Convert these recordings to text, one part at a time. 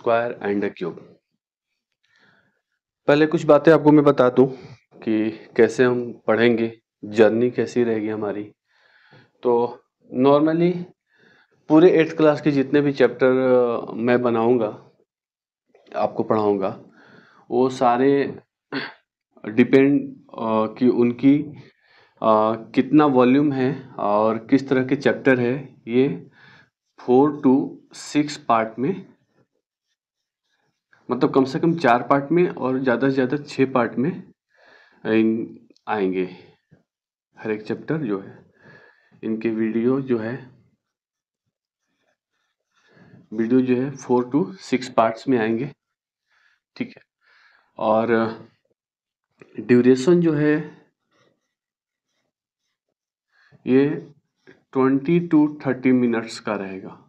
Square and a cube. पहले कुछ बातें आपको मैं बता दूं कि कैसे हम पढ़ेंगे, जर्नी कैसी रहेगी हमारी। तो नॉर्मली पूरे 8th क्लास के जितने भी चैप्टर मैं बनाऊंगा, आपको पढ़ाऊंगा, वो सारे डिपेंड कि उनकी कितना वॉल्यूम है और किस तरह के चैप्टर है, ये 4 to 6 पार्ट में, मतलब कम से कम 4 पार्ट में और ज़्यादा से ज़्यादा 6 पार्ट में आएंगे। हर एक चैप्टर जो है, इनके वीडियो जो है 4 to 6 पार्ट्स में आएंगे, ठीक है। और ड्यूरेशन जो है ये 20 to 30 मिनट्स का रहेगा।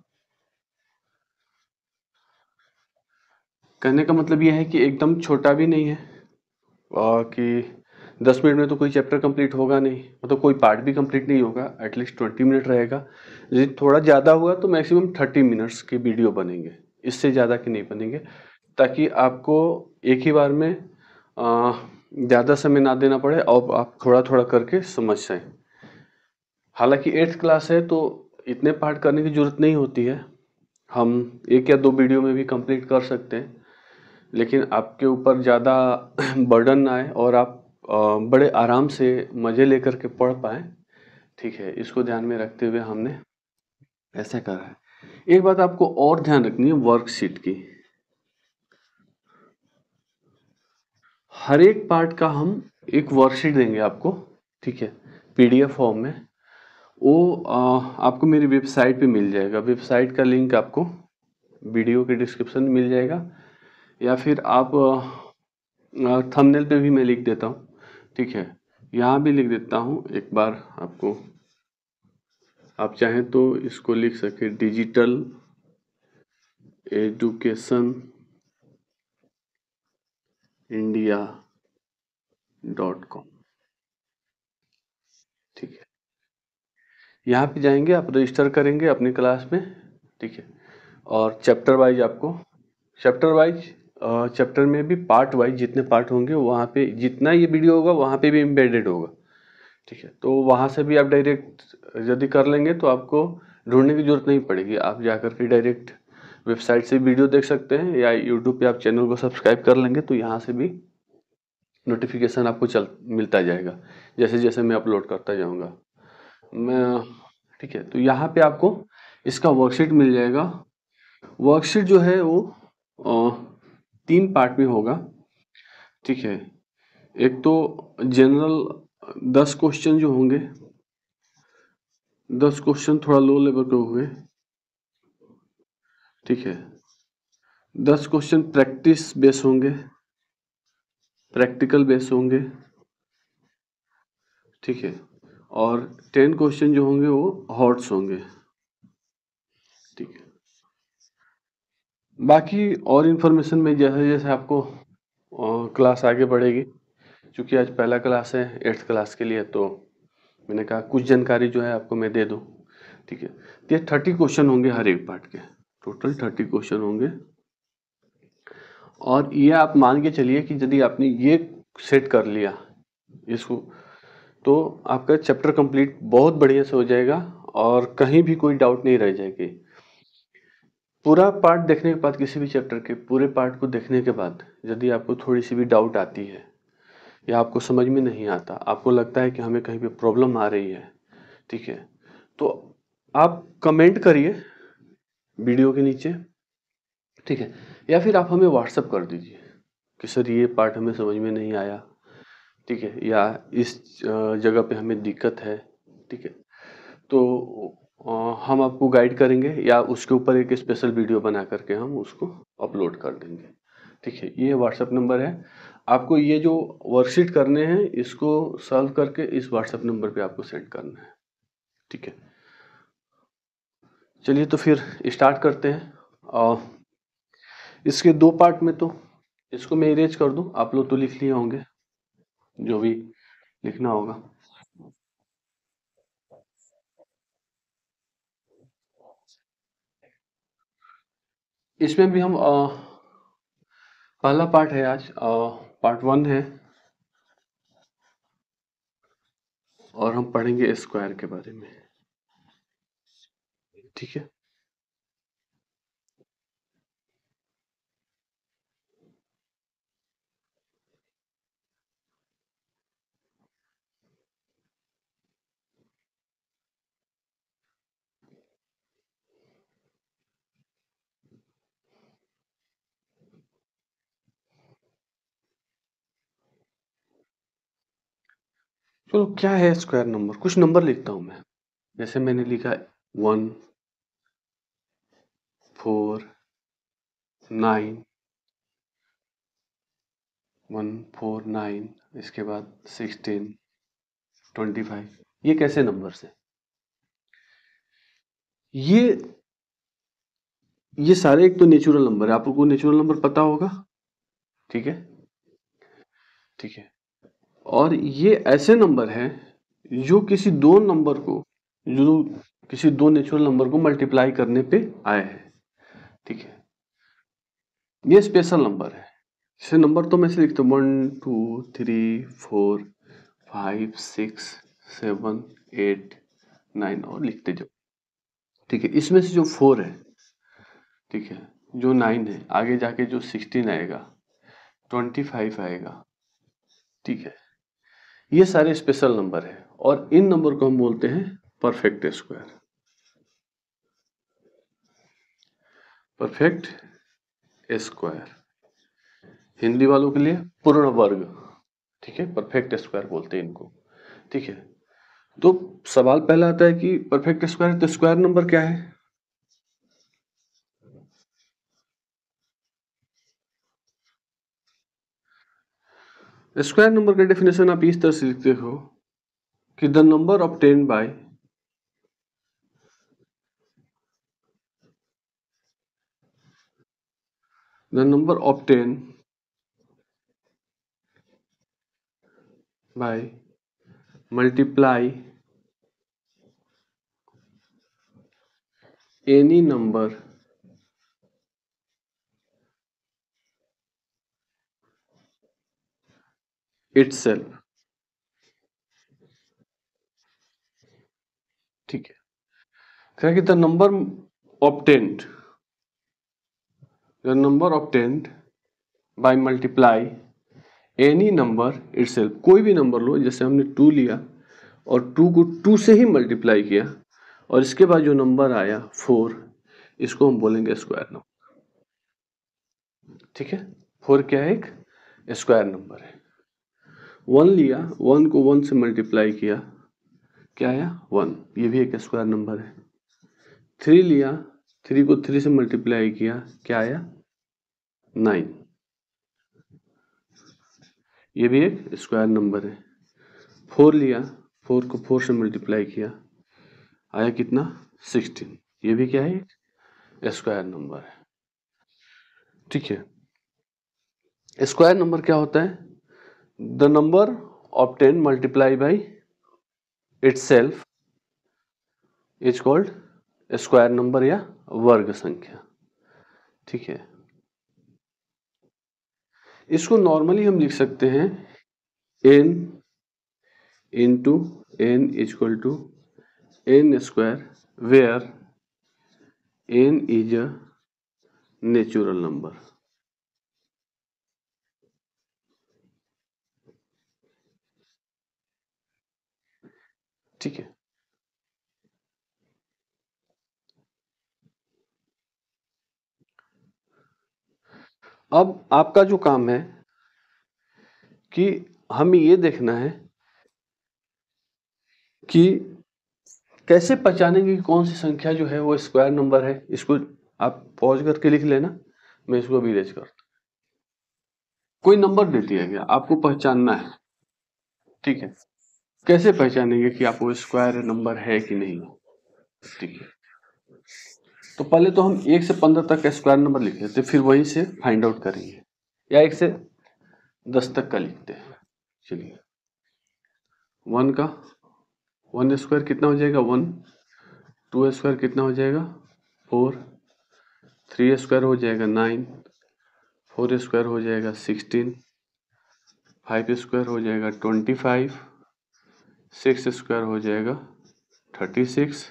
कहने का मतलब यह है कि एकदम छोटा भी नहीं है और कि 10 मिनट में तो कोई चैप्टर कंप्लीट होगा नहीं, मतलब कोई पार्ट भी कंप्लीट नहीं होगा। एटलीस्ट 20 मिनट रहेगा। यदि थोड़ा ज़्यादा हुआ तो मैक्सिमम 30 मिनट्स के वीडियो बनेंगे, इससे ज़्यादा के नहीं बनेंगे, ताकि आपको एक ही बार में ज़्यादा समय ना देना पड़े और आप थोड़ा थोड़ा करके समझ जाएं। हालांकि 8th क्लास है तो इतने पार्ट करने की ज़रूरत नहीं होती है, हम 1 या 2 वीडियो में भी कंप्लीट कर सकते हैं, लेकिन आपके ऊपर ज़्यादा बर्डन ना आए और आप बड़े आराम से मज़े लेकर के पढ़ पाएँ, ठीक है। इसको ध्यान में रखते हुए हमने ऐसा करा है। एक बात आपको और ध्यान रखनी है वर्कशीट की। हर एक पार्ट का हम एक वर्कशीट देंगे आपको, ठीक है, PDF फॉर्म में। वो आपको मेरी वेबसाइट पे मिल जाएगा। वेबसाइट का लिंक आपको वीडियो के डिस्क्रिप्शन में मिल जाएगा, या फिर आप थंबनेल पे भी मैं लिख देता हूँ, ठीक है। यहाँ भी लिख देता हूँ एक बार आपको, आप चाहें तो इसको लिख सके डिजिटल एजुकेशन india.com, ठीक है। यहाँ पे जाएंगे, आप रजिस्टर करेंगे अपनी क्लास में, ठीक है। और चैप्टर वाइज आपको चैप्टर में भी पार्ट वाइज जितने पार्ट होंगे वहाँ पे जितना ये वीडियो होगा वहाँ पे भी एम्बेडेड होगा, ठीक है। तो वहाँ से भी आप डायरेक्ट यदि कर लेंगे तो आपको ढूंढने की जरूरत नहीं पड़ेगी। आप जाकर के डायरेक्ट वेबसाइट से वीडियो देख सकते हैं, या यूट्यूब पे आप चैनल को सब्सक्राइब कर लेंगे तो यहाँ से भी नोटिफिकेशन आपको मिलता जाएगा जैसे जैसे मैं अपलोड करता जाऊँगा मैं, ठीक है। तो यहाँ पे आपको इसका वर्कशीट मिल जाएगा। वर्कशीट जो है वो 3 पार्ट में होगा, ठीक है। एक तो जनरल 10 क्वेश्चन जो होंगे, 10 क्वेश्चन थोड़ा लो लेवल के होंगे, ठीक है। 10 क्वेश्चन प्रैक्टिस बेस होंगे, प्रैक्टिकल बेस होंगे, ठीक है। और 10 क्वेश्चन जो होंगे वो हॉट्स होंगे, ठीक है। बाकी और इन्फॉर्मेशन में जैसे जैसे आपको क्लास आगे बढ़ेगी, क्योंकि आज पहला क्लास है 8th क्लास के लिए, तो मैंने कहा कुछ जानकारी जो है आपको मैं दे दूं, ठीक है। तो ये 30 क्वेश्चन होंगे हर एक पार्ट के, टोटल 30 क्वेश्चन होंगे। और ये आप मान के चलिए कि यदि आपने ये सेट कर लिया इसको, तो आपका चैप्टर कंप्लीट बहुत बढ़िया से हो जाएगा और कहीं भी कोई डाउट नहीं रह जाएगी। पूरा पार्ट देखने के बाद, किसी भी चैप्टर के पूरे पार्ट को देखने के बाद यदि आपको थोड़ी सी भी डाउट आती है या आपको समझ में नहीं आता, आपको लगता है कि हमें कहीं पे प्रॉब्लम आ रही है, ठीक है, तो आप कमेंट करिए वीडियो के नीचे, ठीक है। या फिर आप हमें व्हाट्सअप कर दीजिए कि सर ये पार्ट हमें समझ में नहीं आया, ठीक है, या इस जगह पे हमें दिक्कत है, ठीक है। तो हम आपको गाइड करेंगे या उसके ऊपर एक स्पेशल वीडियो बना करके हम उसको अपलोड कर देंगे, ठीक है। ये व्हाट्सएप नंबर है। आपको ये जो वर्कशीट करने हैं इसको सॉल्व करके इस व्हाट्सएप नंबर पे आपको सेंड करना है, ठीक है। चलिए तो फिर स्टार्ट करते हैं। और इसके 2 पार्ट में, तो इसको मैं इरेज कर दूं, आप लोग तो लिख लिए होंगे जो भी लिखना होगा। इसमें भी हम पहला पार्ट है आज, पार्ट 1 है, और हम पढ़ेंगे स्क्वायर के बारे में। ठीक है, चलो क्या है स्क्वायर नंबर, कुछ नंबर लिखता हूं मैं। जैसे मैंने लिखा 1, 4, 9, 1, 4, 9, इसके बाद 16, 25। ये कैसे नंबर्स हैं? ये सारे एक तो नेचुरल नंबर है, आपको नेचुरल नंबर पता होगा। ठीक है, ठीक है। और ये ऐसे नंबर हैं जो किसी दो नंबर को, जो किसी दो नेचुरल नंबर को मल्टीप्लाई करने पे आए हैं। ठीक है, ये स्पेशल नंबर है। जैसे नंबर तो मैं से लिखता हूँ 1, 2, 3, 4, 5, 6, 7, 8, 9 और लिखते जाओ। ठीक है, इसमें से जो 4 है, ठीक है, जो 9 है, आगे जाके जो 16 आएगा, 25 आएगा। ठीक है, ये सारे स्पेशल नंबर है और इन नंबर को हम बोलते हैं perfect square. Perfect square Hindi वालों के लिए पूर्ण वर्ग। ठीक है, परफेक्ट स्क्वायर बोलते हैं इनको। ठीक है, तो सवाल पहला आता है कि परफेक्ट स्क्वायर, तो स्क्वायर नंबर क्या है? स्क्वायर नंबर का डेफिनेशन आप इस तरह से लिखते हो कि the number obtained by the number obtained by multiply any number itself। ठीक है, क्या कि obtained the number obtained by multiply any number itself. कोई भी नंबर लो, जैसे हमने 2 लिया और 2 को 2 से ही मल्टीप्लाई किया और इसके बाद जो नंबर आया 4, इसको हम बोलेंगे स्क्वायर नंबर। ठीक है, 4 क्या है? एक स्क्वायर नंबर है। 1 लिया, 1 को 1 से मल्टीप्लाई किया, क्या आया? 1, ये भी एक स्क्वायर नंबर है। 3 लिया, 3 को 3 से मल्टीप्लाई किया, क्या आया? 9, ये भी एक स्क्वायर नंबर है। 4 लिया, 4 को 4 से मल्टीप्लाई किया, आया कितना? 16, ये भी क्या है? एक स्क्वायर नंबर है। ठीक है, स्क्वायर नंबर क्या होता है? The number obtain multiply by itself is called square number या वर्ग संख्या। ठीक है, इसको नॉर्मली हम लिख सकते हैं n into n equal to n square, where n is a natural number. ठीक है, अब आपका जो काम है कि हमें ये देखना है कि कैसे पहचानेंगे कि कौन सी संख्या जो है वो स्क्वायर नंबर है। इसको आप पॉज करके लिख लेना, मैं इसको भी इरेज करता। कोई नंबर दे दिया गया, आपको पहचानना है। ठीक है, कैसे पहचानेंगे कि आप वो स्क्वायर नंबर है कि नहीं? ठीक है, तो पहले तो हम 1 से 15 तक का स्क्वायर नंबर लिख लेते, फिर वहीं से फाइंड आउट करेंगे, या 1 से 10 तक का लिखते हैं। चलिए, 1 का 1 स्क्वायर कितना हो जाएगा? 1। 2 स्क्वायर कितना हो जाएगा? 4। 3 स्क्वायर हो जाएगा 9। 4 स्क्वायर हो जाएगा 16, 5 स्क्वायर हो जाएगा 25, 6 स्क्वायर हो जाएगा 36,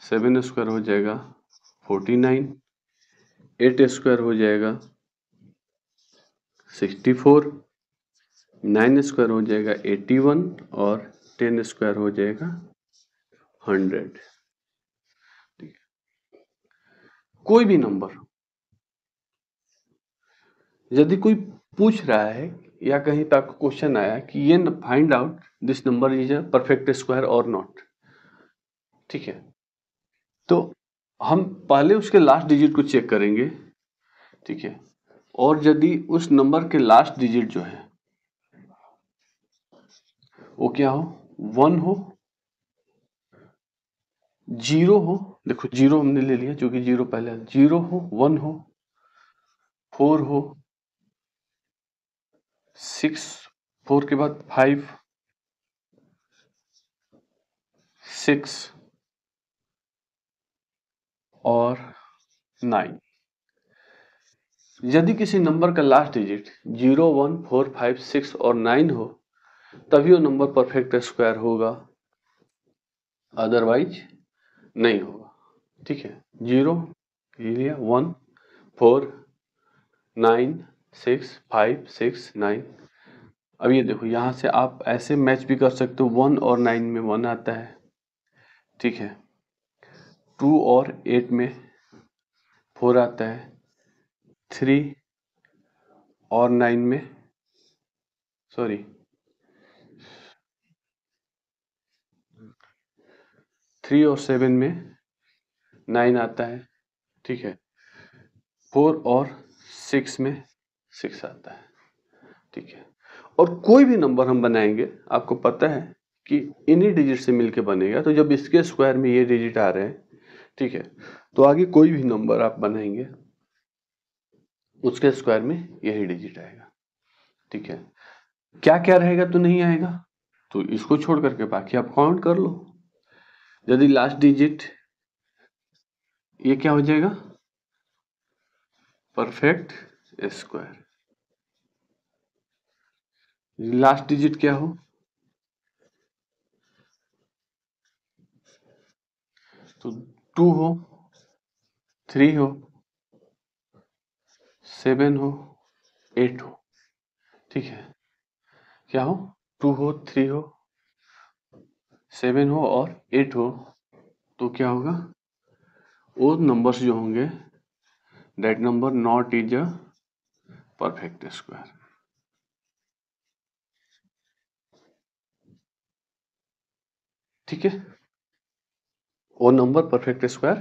7 स्क्वायर हो जाएगा 49, 8 स्क्वायर हो जाएगा 64, 9 स्क्वायर हो जाएगा 81 और 10 स्क्वायर हो जाएगा 100। कोई भी नंबर यदि कोई पूछ रहा है या कहीं पे आपको क्वेश्चन आया कि ये find out this number is a perfect square और नॉट, ठीक है, तो हम पहले उसके लास्ट डिजिट को चेक करेंगे, ठीक है, और यदि उस नंबर के लास्ट डिजिट जो है वो क्या हो, 1 हो, 0 हो, देखो 0 हमने ले लिया क्योंकि 0 पहले, 0 हो, 1 हो, 4 हो, 6, 4 के बाद 5, 6 और 9। यदि किसी नंबर का लास्ट डिजिट 0, 1, 4, 5, 6 और 9 हो तभी वो नंबर परफेक्ट स्क्वायर होगा, अदरवाइज नहीं होगा, ठीक है। 0 ये लिया, 1, 4, 9, 6, 5, 6, 9। अब ये देखो यहाँ से आप ऐसे मैच भी कर सकते हो, 1 और 9 में 1 आता है, ठीक है, 2 और 8 में 4 आता है, 3 और 9 में, सॉरी, 3 और 7 में 9 आता है, ठीक है, 4 और 6 में 6 आता है, ठीक है। और कोई भी नंबर हम बनाएंगे आपको पता है कि इन्हीं डिजिट से मिलके बनेगा, तो जब इसके स्क्वायर में ये डिजिट आ रहे हैं, ठीक है, तो आगे कोई भी नंबर आप बनाएंगे उसके स्क्वायर में यही डिजिट आएगा, ठीक है। क्या क्या रहेगा तो नहीं आएगा, तो इसको छोड़ करके बाकी आप काउंट कर लो। यदि लास्ट डिजिट ये क्या हो जाएगा, परफेक्ट स्क्वायर, लास्ट डिजिट क्या हो, तो 2 हो, 3 हो, 7 हो, 8 हो, ठीक है, क्या हो, 2 हो, 3 हो, 7 हो और 8 हो, तो क्या होगा, वो नंबर्स जो होंगे that number not is a perfect square, ठीक है, वो नंबर परफेक्ट स्क्वायर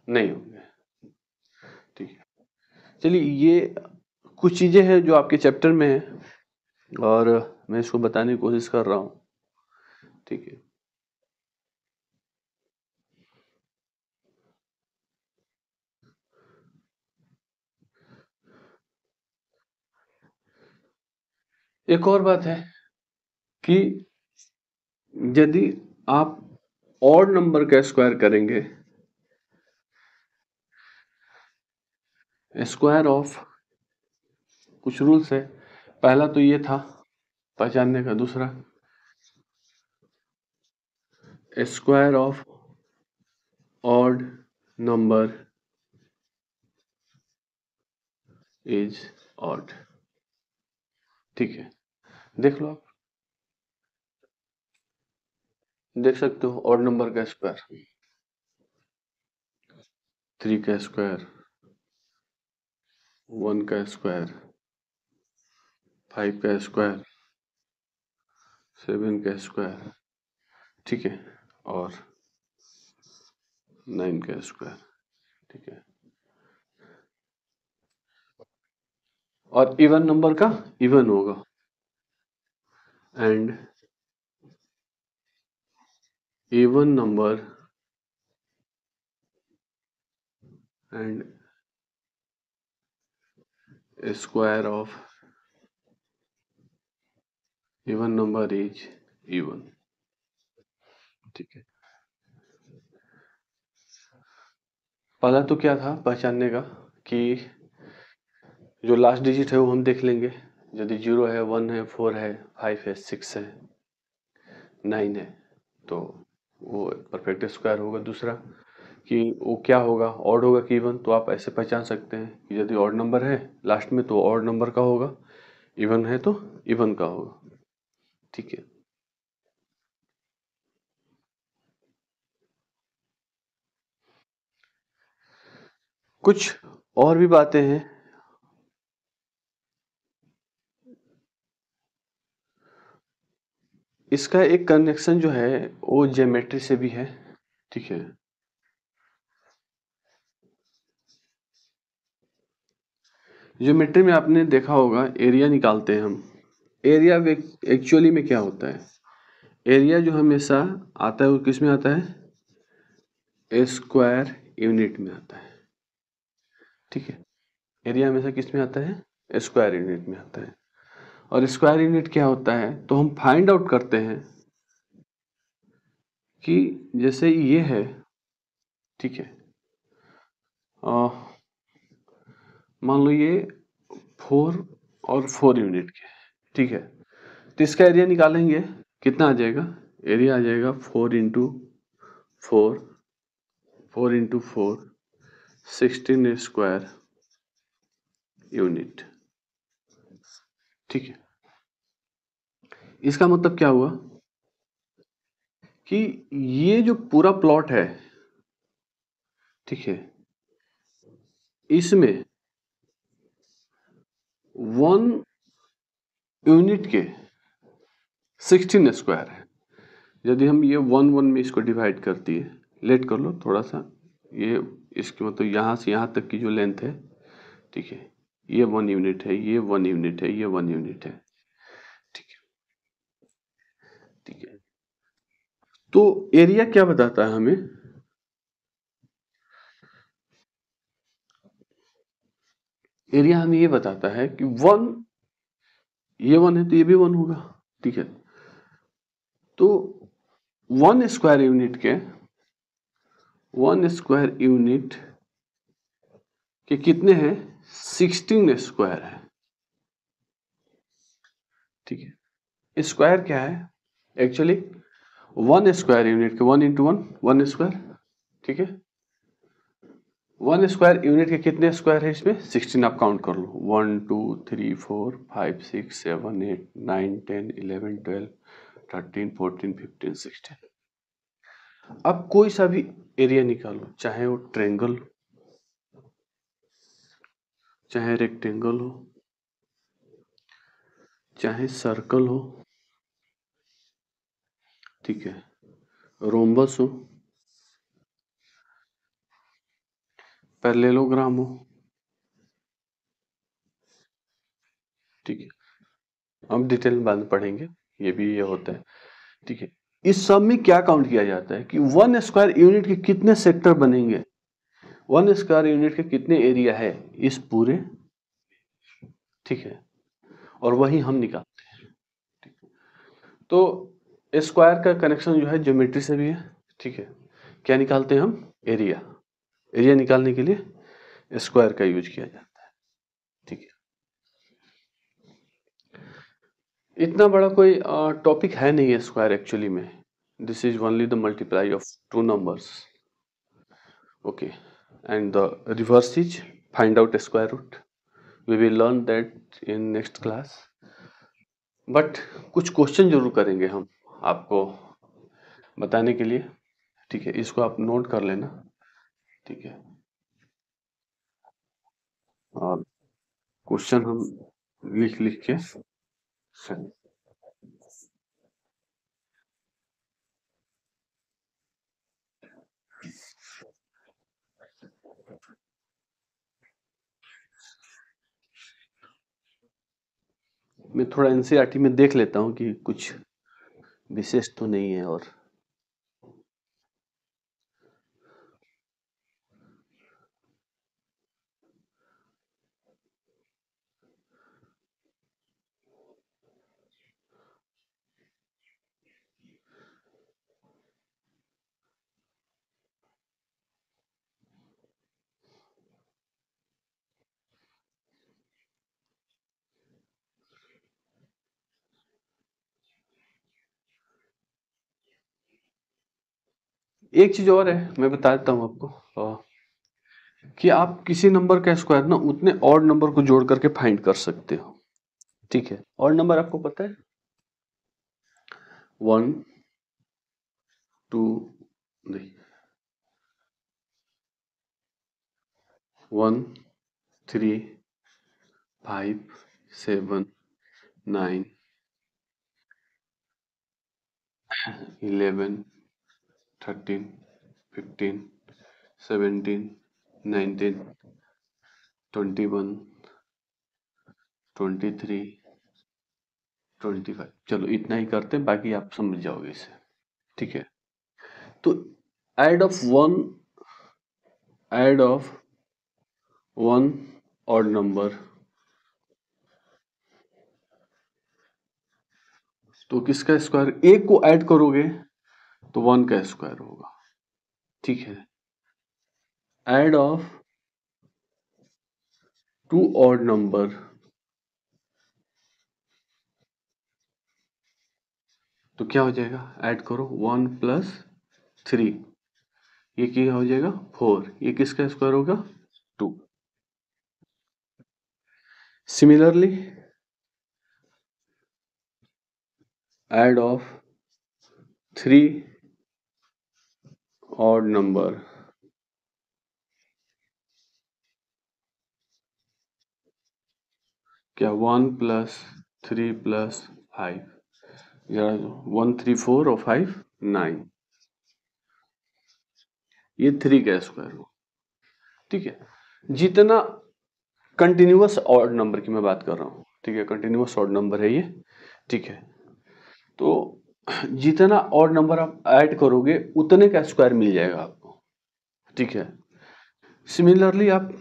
नहीं होंगे, ठीक है। चलिए ये कुछ चीजें हैं जो आपके चैप्टर में है और मैं इसको बताने की कोशिश कर रहा हूँ, ठीक है। एक और बात है कि यदि आप ऑड नंबर का स्क्वायर करेंगे, स्क्वायर ऑफ, कुछ रूल्स है, पहला तो ये था पहचानने का, दूसरा square of odd number is odd, ठीक है, देख लो आप, देख सकते हो ऑड नंबर का स्क्वायर, 3 का स्क्वायर, 1 का स्क्वायर, 5 का स्क्वायर, 7 का स्क्वायर, ठीक है, और 9 का स्क्वायर, ठीक है, और इवन नंबर का इवन होगा, and even number and square of even number is even, ठीक है। पहला तो क्या था पहचानने का कि जो लास्ट डिजिट है वो हम देख लेंगे। यदि 0 है, 1 है, 4 है, 5 है, 6 है, 9 है, तो वो परफेक्ट स्क्वायर होगा। दूसरा कि वो क्या होगा, ऑड होगा कि इवन, तो आप ऐसे पहचान सकते हैं कि यदि ऑड नंबर है लास्ट में तो ऑड नंबर का होगा, इवन है तो इवन का होगा। ठीक है। कुछ और भी बातें हैं। इसका एक कनेक्शन जो है वो ज्योमेट्री से भी है। ठीक है। ज्योमेट्री में आपने देखा होगा एरिया निकालते हैं हम। एरिया एक्चुअली में क्या होता है, एरिया जो हमेशा आता है वो किस में आता है, स्क्वायर यूनिट में आता है। ठीक है। एरिया हमेशा किस में आता है, स्क्वायर यूनिट में आता है। और स्क्वायर यूनिट क्या होता है, तो हम फाइंड आउट करते हैं कि जैसे ये है, ठीक है, अ, मान लो ये 4 और 4 यूनिट के, ठीक है, तो इसका एरिया निकालेंगे, कितना आ जाएगा, एरिया आ जाएगा 4 इंटू 4, 4 इंटू 4, 16 स्क्वायर यूनिट। ठीक है। इसका मतलब क्या हुआ कि ये जो पूरा प्लॉट है, ठीक है, इसमें 1 यूनिट के 16 स्क्वायर है। यदि हम ये 1 1 में इसको डिवाइड कर दिए, लेट कर लो थोड़ा सा, ये इसके मतलब यहाँ से यहाँ तक की जो लेंथ है, ठीक है, ये 1 यूनिट है, ये 1 यूनिट है, ये 1 यूनिट है। ठीक है। ठीक है। तो एरिया क्या बताता है हमें, एरिया हमें ये बताता है कि 1, ये 1 है तो ये भी 1 होगा। ठीक है। तो 1 स्क्वायर यूनिट के कितने हैं, 16 स्क्वायर है। ठीक है। स्क्वायर क्या है एक्चुअली, 1 स्क्वायर यूनिट के 1 इंटू 1, 1 स्क्वायर। ठीक है। 1 स्क्वायर यूनिट के कितने स्क्वायर है इसमें, 16, आप काउंट कर लो, 1 2 3 4 5 6 7 8 9 10 11 12 13 14 15 16। अब कोई सा भी एरिया निकालो, चाहे वो ट्रेंगल हो, चाहे रेक्टेंगल हो, चाहे सर्कल हो, ठीक है, रोम्बस हो, पैरेललोग्राम हो, ठीक है, हम डिटेल में बाद में पढ़ेंगे, ये भी ये होता है। ठीक है। इस सब में क्या काउंट किया जाता है कि 1 स्क्वायर यूनिट के कितने सेक्टर बनेंगे, 1 स्क्वायर यूनिट के कितने एरिया है इस पूरे, ठीक है, और वही हम निकालते हैं। तो स्क्वायर का कनेक्शन जो है ज्योमेट्री से भी है। ठीक है। क्या निकालते हैं हम, एरिया। एरिया निकालने के लिए स्क्वायर का यूज किया जाता है। ठीक है। इतना बड़ा कोई टॉपिक है नहीं है स्क्वायर एक्चुअली में, this is only the multiply of two numbers. Okay. And the reverse is find out square root, we will learn that in next class. But कुछ क्वेश्चन जरूर करेंगे हम आपको बताने के लिए। ठीक है, इसको आप नोट कर लेना। ठीक है। और क्वेश्चन हम लिख लिख के मैं थोड़ा एनसीईआरटी में देख लेता हूँ कि कुछ विशेष तो नहीं है। और एक चीज और है, मैं बता देता हूँ आपको, कि आप किसी नंबर का स्क्वायर ना उतने ऑड नंबर को जोड़ करके फाइंड कर सकते हो। ठीक है, ऑड नंबर आपको पता है, 1 2 नहीं, 1 3 5 7 9 11 13 15 17 19 21 23 25। चलो इतना ही करते हैं, बाकी आप समझ जाओगे इसे। ठीक है, तो add of one add of one odd number, तो किसका स्क्वायर, एक को ऐड करोगे तो वन का स्क्वायर होगा। ठीक है, add of two odd number, तो क्या हो जाएगा, ऐड करो 1 प्लस 3, ये क्या हो जाएगा 4, ये किसका स्क्वायर होगा 2। Similarly add of three odd number, क्या 1 प्लस 3 प्लस 5, या 1 3 4 और 5 9, ये 3 का स्क्वायर हो। ठीक है, जितना कंटिन्यूअस ऑड नंबर की मैं बात कर रहा हूँ, ठीक है, कंटिन्यूअस ऑड नंबर है ये। ठीक है, तो जितना ऑड नंबर आप ऐड करोगे उतने का स्क्वायर मिल जाएगा आपको। ठीक है, सिमिलरली आप,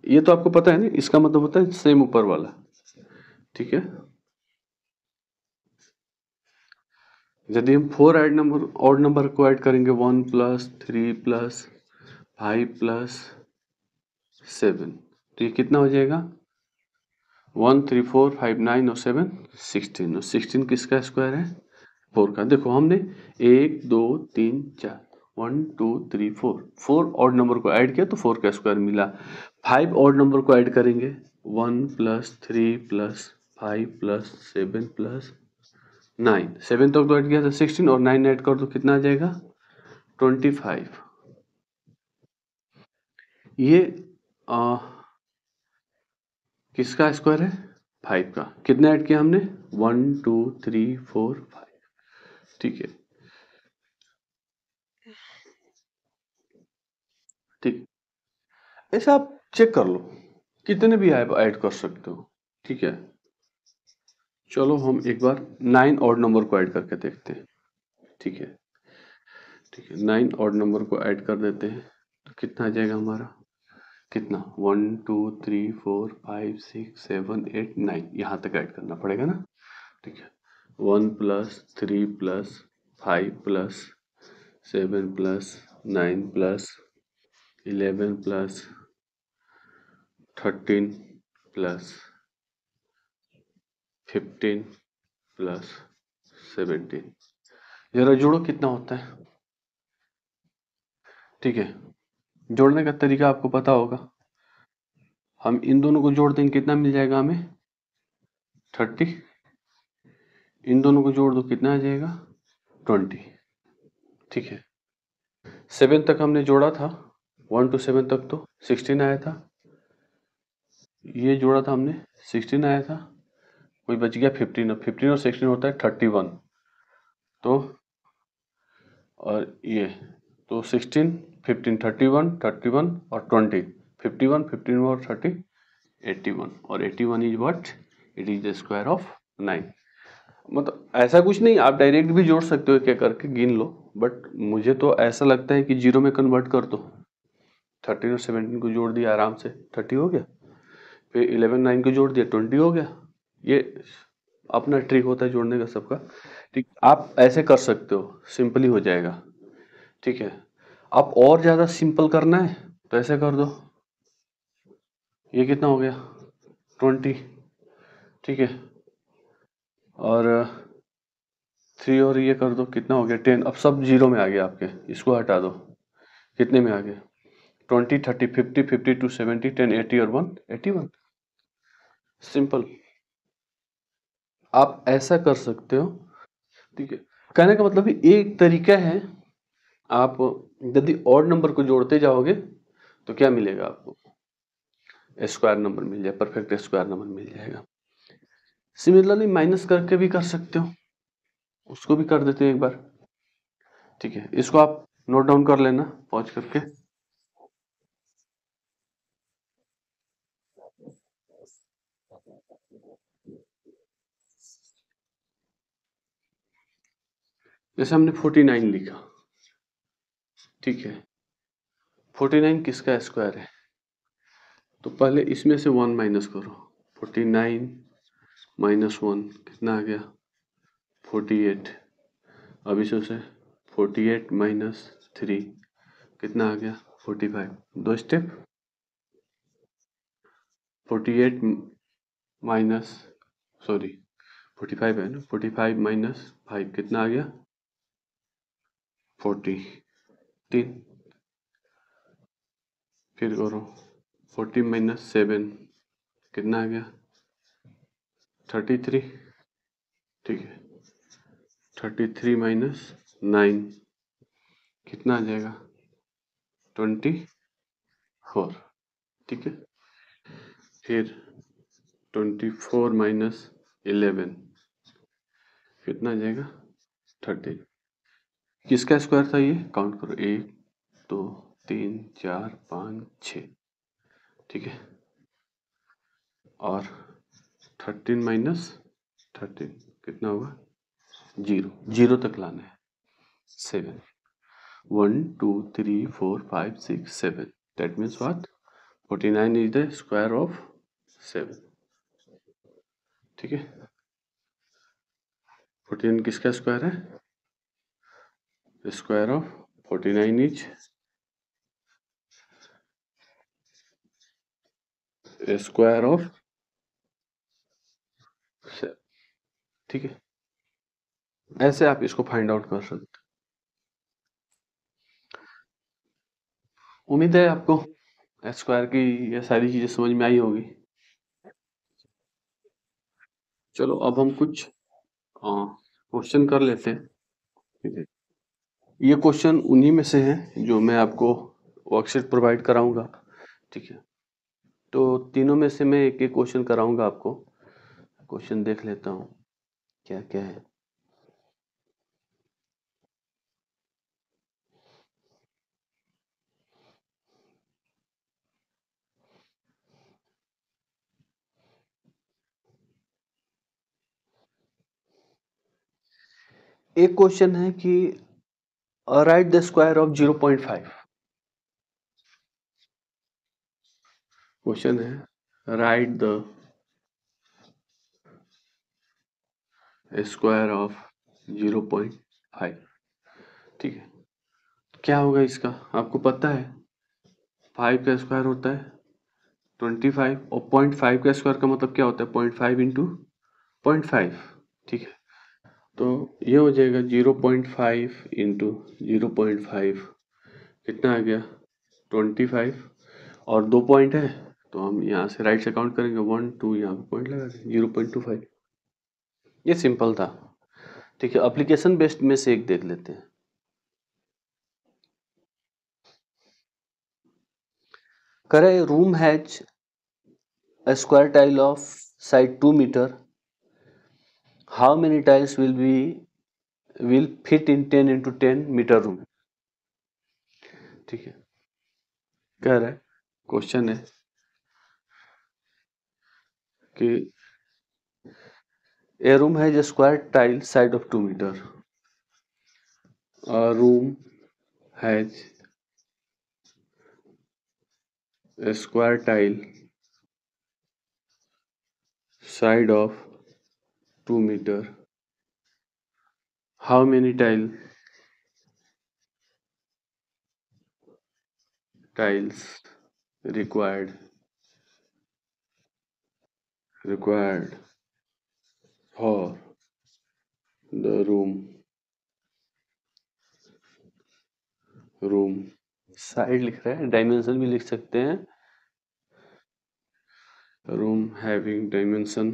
ये तो आपको पता है ना, इसका मतलब होता है सेम ऊपर वाला। ठीक है, यदि हम four add number odd number को ऐड करेंगे, 1 प्लस 3 प्लस 5 प्लस 7, तो ये कितना हो जाएगा, 1 3 4 5 9 और 7 16, और 16 किसका स्क्वायर है, 4 का। देखो हमने 1 2 3 4 1 2 3 4 4 ऑड नंबर को ऐड किया तो 4 का स्क्वायर मिला। 5 ऑड नंबर को ऐड करेंगे, 1 प्लस 3 प्लस 5 प्लस 7 प्लस 9, 7 तक तो ऐड किया था 16, और 9 ऐड कर दो कितना आ जाएगा 25। ये आ, किसका स्क्वायर है, 5 का। कितना ऐड किया हमने, 1 2 3 4 5। ठीक है, ठीक, ऐसा आप चेक कर लो, कितने भी आप ऐड कर सकते हो। ठीक है, चलो हम एक बार 9 ऑड नंबर को ऐड करके देखते हैं। ठीक है, ठीक है, 9 ऑड नंबर को ऐड कर देते हैं, तो कितना आ जाएगा हमारा, कितना 1 2 3 4 5 6 7 8 9, यहाँ तक ऐड करना पड़ेगा ना। ठीक है, 1 plus 3 plus 5 plus 7 plus 9 plus 11 plus 13 plus 15 plus 17, जरा जोड़ो कितना होता है। ठीक है, जोड़ने का तरीका आपको पता होगा, हम इन दोनों को जोड़ देंगे कितना मिल जाएगा हमें 30, इन दोनों को जोड़ दो कितना आ जाएगा 20। ठीक है, 7 तक हमने जोड़ा था, 1 to 7 तक तो 16 आया था, ये जोड़ा था हमने 16 आया था, कोई बच गया 15, और 15 और 16 होता है 31, तो और ये तो 16 15 31 31 और 20 51 15 और 30 81, और 81 is what, it is the square of 9। मतलब ऐसा कुछ नहीं, आप डायरेक्ट भी जोड़ सकते हो, क्या करके गिन लो, बट मुझे तो ऐसा लगता है कि जीरो में कन्वर्ट कर दो। 13 और 17 को जोड़ दिया आराम से 30 हो गया, फिर 11 9 को जोड़ दिया 20 हो गया। ये अपना ट्रिक होता है जोड़ने का सबका। ठीक, आप ऐसे कर सकते हो, सिंपली हो जाएगा। ठीक है, आप और ज़्यादा सिंपल करना है तो ऐसे कर दो, ये कितना हो गया 20। ठीक है, और 3 और ये कर दो, कितना हो गया 10। अब सब जीरो में आ गया आपके, इसको हटा दो, कितने में आ गए 20 30 50 52 70 10 80 और 1 81। सिंपल, आप ऐसा कर सकते हो। ठीक है, कहने का मतलब है एक तरीका है, आप यदि ऑड नंबर को जोड़ते जाओगे तो क्या मिलेगा आपको, स्क्वायर नंबर मिल जाए, परफेक्ट स्क्वायर नंबर मिल जाएगा। सिमिलरली माइनस करके भी कर सकते हो, उसको भी कर देते हैं एक बार। ठीक है, इसको आप नोट डाउन कर लेना पॉज करके। जैसे हमने 49 लिखा, ठीक है, 49 किसका स्क्वायर है, तो पहले इसमें से 1 माइनस करो। 49 माइनस 1 कितना आ गया 48। अब इसमें से 48 माइनस 3 कितना आ गया 45। दो स्टेप, 48 माइनस, सॉरी 45 है ना, 45 माइनस 5 कितना आ गया 40। 3, फिर करो 40 माइनस 7 कितना आ गया 33। ठीक है, 33 माइनस 9 कितना आ जाएगा 24। ठीक है, फिर 24 माइनस 11 कितना आ जाएगा 30। किसका स्क्वायर था ये, काउंट करो 1 2 3 4 5 6। ठीक है, और 13 माइनस 13 कितना होगा 0, 0 तक लाना है। 7, 1 2 3 4 5 6 7, that means what, 49 is the square of 7। ठीक है, 49 किसका स्क्वायर है, square of 49 is square of 7। ठीक है, ऐसे आप इसको फाइंड आउट कर सकते। उम्मीद है आपको स्क्वायर की ये सारी चीजें समझ में आई होगी। चलो अब हम कुछ क्वेश्चन कर लेते हैं। ठीक है, ये क्वेश्चन उन्हीं में से हैं जो मैं आपको वर्कशीट प्रोवाइड कराऊंगा। ठीक है, तो तीनों में से मैं एक एक क्वेश्चन कराऊंगा आपको। क्वेश्चन देख लेता हूँ क्या क्या है। एक क्वेश्चन है कि right the square of 0.5। Question है राइट द स्क्वायर ऑफ 0.5। ठीक है, क्या होगा इसका, आपको पता है 5 का स्क्वायर होता है 25, और 0.5 का स्क्वायर का मतलब क्या होता है 0.5 इंटू 0.5। ठीक है, तो ये हो जाएगा 0.5 इंटू 0.5 कितना आ गया 25, और 2 पॉइंट है तो हम यहाँ से राइट से काउंट करेंगे 1 2, यहाँ पे पॉइंट लगा देंगे 0.25। ये सिंपल था। ठीक है, एप्लीकेशन बेस्ड में से एक देख लेते हैं। करे room has a square tile of side 2 meter, how many tiles will fit in 10 into 10 meter room। ठीक है, कह रहा है, क्वेश्चन है कि a room has a square tile side of 2 meter, a room has a square tile side of 2 meter, how many tiles required for the room room side लिख रहा है, डायमेंशन भी लिख सकते हैं, रूम हैविंग डायमेंशन,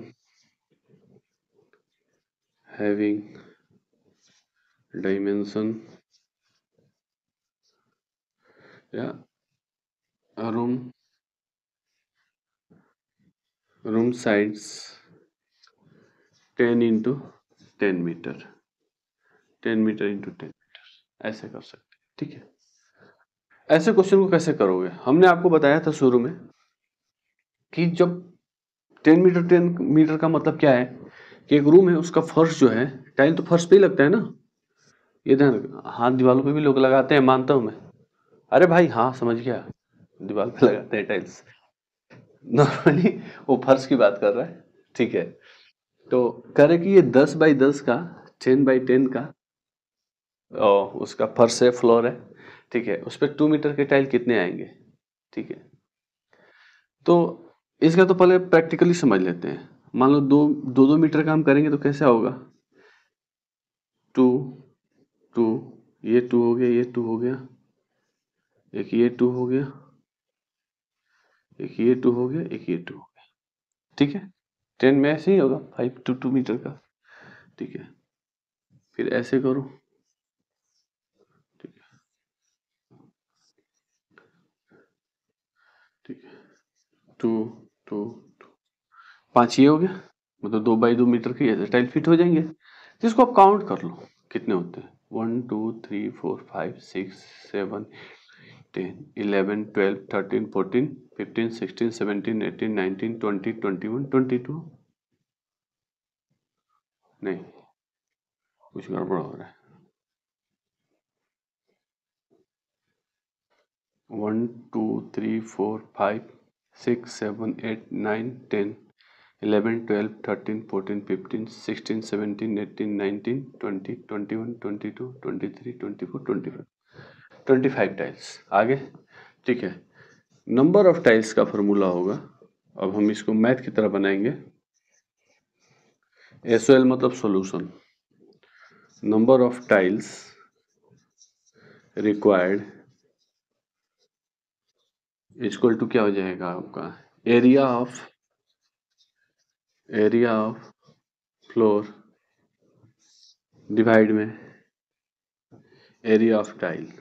या room sides 10 into 10 metre, 10 metre into 10 metre, ऐसे कर सकते हैं। ठीक है, ऐसे क्वेश्चन को कैसे करोगे, हमने आपको बताया था शुरू में कि जब 10 मीटर 10 मीटर का मतलब क्या है कि एक रूम है, उसका फर्श जो है, टाइल तो फर्श पे ही लगता है ना, ये ध्यान रखना। हाथ दीवारों पे भी लोग लगाते हैं, मानता हूं मैं। अरे भाई हाँ, समझ गया, दीवार पे लगाते हैं टाइल्स, नॉर्मली वो फर्श की बात कर रहा है। ठीक है, तो कह रहे कि ये 10 बाई 10 का, 10 बाई 10 का उसका फर्श है, फ्लोर है। ठीक है, उस पर 2 मीटर के टाइल कितने आएंगे। ठीक है, तो इसका तो पहले प्रैक्टिकली समझ लेते हैं। मान लो दो दो 2 मीटर का हम करेंगे तो कैसे होगा, 2 2, ये 2 हो गया, ये 2 हो गया, एक ये 2 हो गया, एक ये 2 हो गया, एक ये 2 हो गया। ठीक है, 10 में ऐसे ही होगा, 5 to 2 मीटर का। ठीक है, फिर ऐसे करो। ठीक है, ठीक है, 2 2 5 ये हो गया, मतलब 2 बाई 2 मीटर की ऐसे टाइल फिट हो जाएंगे। जिसको आप काउंट कर लो कितने होते हैं, 1 2 3 4 5 6 7 10 11 12 13 14 15 16 17 18 19 20 21 22। नहीं, कुछ गड़बड़ हो रहा है। 1 2 3 4 5 6 7 8 9 10 11 12 13 14 15 16 17 18 19 20 21 22 23 24 25 25 टाइल्स आगे। ठीक है, नंबर ऑफ टाइल्स का फॉर्मूला होगा, अब हम इसको मैथ की तरह बनाएंगे। SOL मतलब solution, number of tiles required equal to क्या हो जाएगा आपका, एरिया ऑफ फ्लोर डिवाइड में एरिया ऑफ टाइल।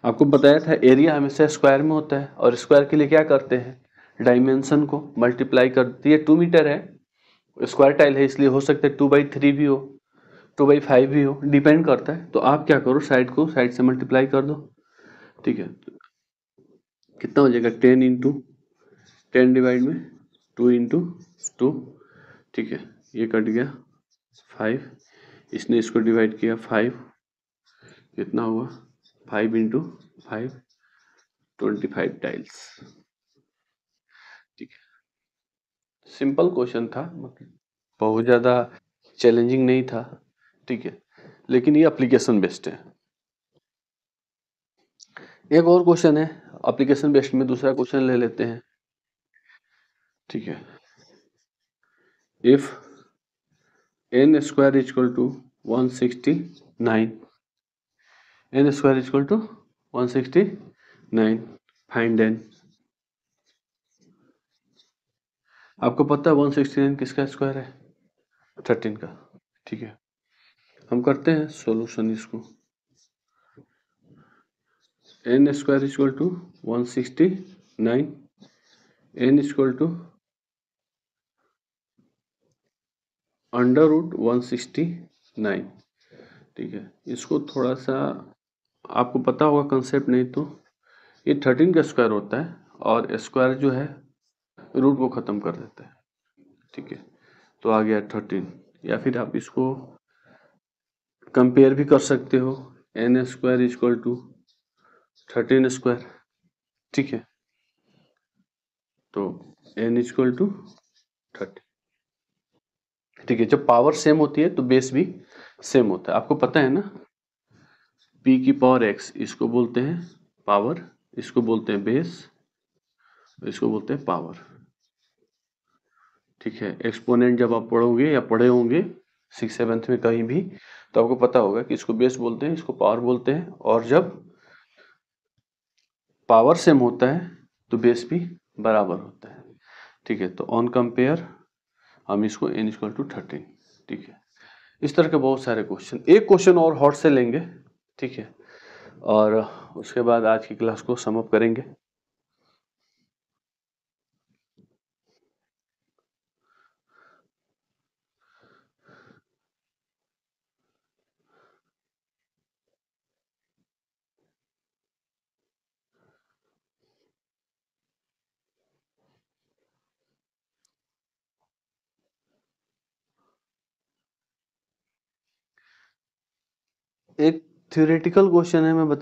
आपको बताया था एरिया हमेशा स्क्वायर में होता है, और स्क्वायर के लिए क्या करते हैं, डायमेंशन को मल्टीप्लाई कर दिए। 2 मीटर है, स्क्वायर टाइल है, इसलिए हो सकता है 2 बाई 3 भी हो, 2 बाई 5 भी हो, डिपेंड करता है। तो आप क्या करो, साइड को साइड से मल्टीप्लाई कर दो। ठीक है, कितना हो जाएगा, 10 इंटू 10 डिवाइड में 2 इंटू 2। ठीक है, ये कट गया 5, इसने इसको डिवाइड किया 5, कितना हुआ 5 इंटू 5, 25 टाइल्स। ठीक है, सिंपल क्वेश्चन था, मतलब बहुत ज़्यादा चैलेंजिंग नहीं था। ठीक है, लेकिन ये एप्लीकेशन बेस्ड है। एक और क्वेश्चन है एप्लीकेशन बेस्ड में, दूसरा क्वेश्चन ले लेते हैं। ठीक है, if n square equal to 169, n square equal to 169, find n। आपको पता है 169 किसका स्क्वायर है, 13 का। ठीक है, हम करते हैं सॉल्यूशन इसको। n square equal to 169, n equal to under root 169। ठीक है, इसको थोड़ा सा आपको पता होगा कंसेप्ट, नहीं तो ये 13 का स्क्वायर होता है, और स्क्वायर जो है रूट को ख़त्म कर देता है। ठीक है, तो आ गया 13, या फिर आप इसको कंपेयर भी कर सकते हो, n square equal to 13 square. ठीक है, तो n इक्वल टू 30। ठीक है, जब पावर सेम होती है तो बेस भी सेम होता है, आपको पता है ना। p की पावर x, इसको बोलते हैं पावर, इसको बोलते हैं बेस, इसको बोलते हैं पावर। ठीक है, एक्सपोनेंट जब आप पढ़ोगे या पढ़े होंगे 6 7th में कहीं भी, तो आपको पता होगा कि इसको बेस बोलते हैं, इसको पावर बोलते हैं, और जब पावर सेम होता है तो बेस भी बराबर होता है। ठीक है, तो ऑन कंपेयर हम इसको n इक्वल टू 13। ठीक है, इस तरह के बहुत सारे क्वेश्चन, एक क्वेश्चन और हॉट से लेंगे। ठीक है, और उसके बाद आज की क्लास को सम अप करेंगे। एक थ्योरेटिकल क्वेश्चन है, मैं बता